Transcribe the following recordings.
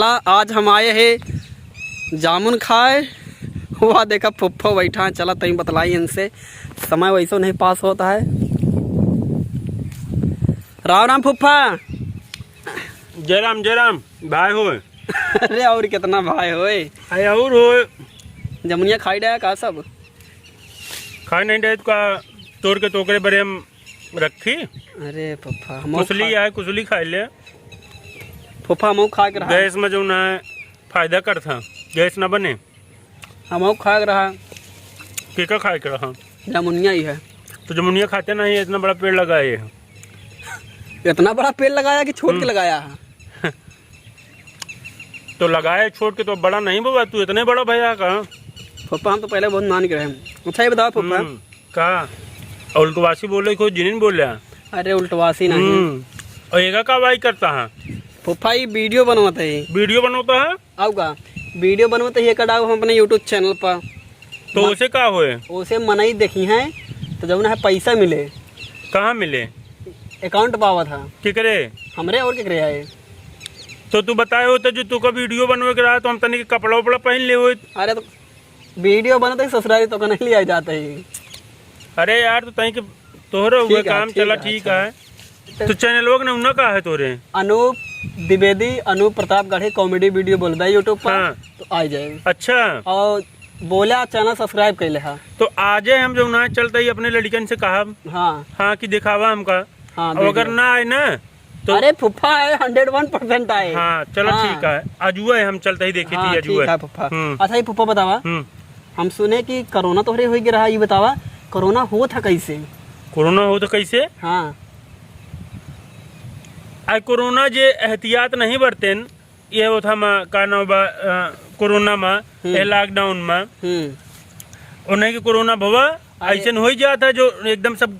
आज हम आए हैं जामुन खाए। वह देखा फुफ्फो बैठा है। चला तई बतलाई इनसे, समय वैसे नहीं पास होता है। राम राम फुफ्फा। जय राम भाई हो। अरे और कितना भाई होए। अरे और हो जमुनिया खाई डाया का सब खाई नहीं डे का तोड़ के टोकरे बड़े हम रखी। अरे फुफ्फा कुसली है, कुसली खाई ले। फुफ्फा हम खा के रहा गैस में जो ना फायदा कर था, गैस ना बने। हम खा के रहा केका खाए के रहा जमुनिया ही है। तो जमुनिया खाते नहीं, इतना बड़ा पेड़ लगाए है। इतना बड़ा पेड़ लगाया कि छोड़ के लगाया है? तो लगाए छोड़ के तो बड़ा नहीं बाबा, तू इतने बड़ा भैया का। फुफ्फा हम तो पहले बहुत मान के रहे। अच्छा ये बताओ फुफ्फा का उल्टवासी बोले कोई जिनिन बोले। अरे उल्टवासी नहीं। और एगा का वाई करता है फुफ्फा ये वीडियो बनवाता है। वीडियो बनवाता है आऊगा वीडियो बनवाता है कटाओ हम अपने यूट्यूब चैनल पर। तो उसे का होए? उसे मनाई देखी है तो जब ना पैसा मिले। कहाँ मिले? अकाउंट पावा था केकरे हमरे और केकरे आए। तो तू बताए होता जो तू का वीडियो बनवे के रहा तो हम तनी के कपड़ा उपड़ा पहन ले हो। अरे तो वीडियो बनता है ससुराली तो नहीं लिया जाता है। अरे यार तो तई के तोहरे हुए काम चला ठीक है। तो चैनल लोग ने उन्ना का है तोरे अनूप द्विवेदी, अनूप प्रताप गढ़े कॉमेडी वीडियो बोलता है यूट्यूब पर। हाँ। तो आ जाए। अच्छा और बोला चैनल सब्सक्राइब कर ले। हाँ तो आज हम जो ना चलता ही अपने लड़कन से कहा हाँ कि दिखावा हमका। हाँ और अगर ना आए ना तो अरे फुफ्फा है 101% आए। हाँ चलो ठीक है। अजुआ है हम चलते ही देखी थी अजुआ। अच्छा ये फुफ्फा बतावा, हम सुने कि कोरोना तोहरे हो रहा, ये बतावा कोरोना हो था कैसे? कोरोना हो तो कैसे? हाँ आई कोरोना जे एहतियात नहीं बरतेन ये वो था माँ का नाम कोरोना में लॉकडाउन में उन्हें की कोरोना भवा ऐसे हो ही जाता है जो एकदम सब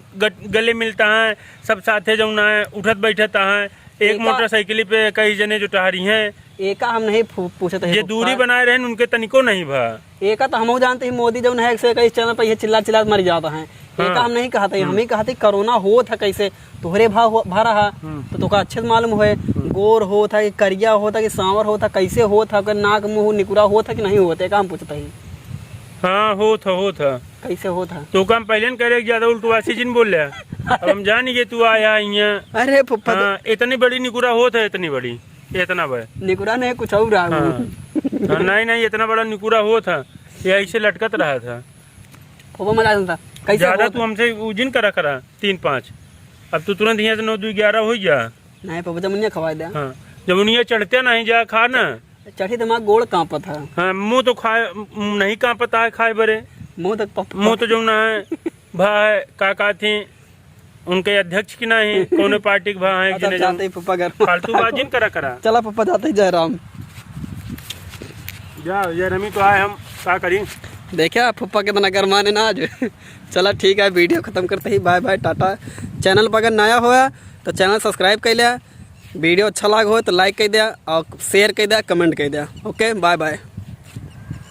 गले मिलता है, सब साथे जो ना है उठत बैठता है। एक मोटरसाइकिल पे कई जने जो टहरी हैं। एका हम नहीं पूछते ये दूरी बनाए रहे उनके तनिको नहीं भा। एका तो हम जानते हैं मोदी जो है कई चैनल पर चिल्ला चिल्ला मर जाता है। एका हम नहीं कहते, हम ही कहते कोरोना हो था कैसे तोहरे भा रहा तो का अच्छे से मालूम हुए। गोर हो था कि करिया हो था कि सांवर हो था, कैसे हो था, नाक मुंह निकुरा हो था कि नहीं होता, एक हम पूछते ही। हाँ हो था कैसे हो था तो काम पहले करे ज्यादा उल्टवासी जिन बोल रहा। अब हम जान गए तू आया यहाँ। अरे फुफ्फा इतनी बड़ी निकुरा हो था, इतनी बड़ी इतना बड़ा निकुरा नहीं कुछ और रहा। नहीं इतना बड़ा निकुरा हो था, ये ऐसे लटकत रहा था। फुफ्फा मजा आता कैसे ज्यादा तू हमसे उजिन करा 3-5। अब तू तुरंत यहाँ से 9-2-11 हो जा। नहीं फुफ्फा जमुनिया खवा दे। हाँ जमुनिया चढ़ते नहीं जा खा ना चढ़ी दिमाग गोड़ कांपा था। हाँ मुँह तो खाए नहीं कांपता है खाए बरे। मुँह तो जो ना है भाई काका थी उनके अध्यक्ष की नहीं कौन पार्टी के भाई फालतू बाजिन करा। चला पप्पा जाते ही जयराम जाओ जयरामी तो आए हम क्या करी। देखा पप्पा कितना गरमाने ना आज। चला ठीक है वीडियो खत्म करते ही बाय बाय टाटा। चैनल पर अगर नया हुआ तो चैनल सब्सक्राइब कर लिया, वीडियो अच्छा लगा हो तो लाइक कर दिया और शेयर कर दिया, कमेंट कर दिया। Okay bye bye.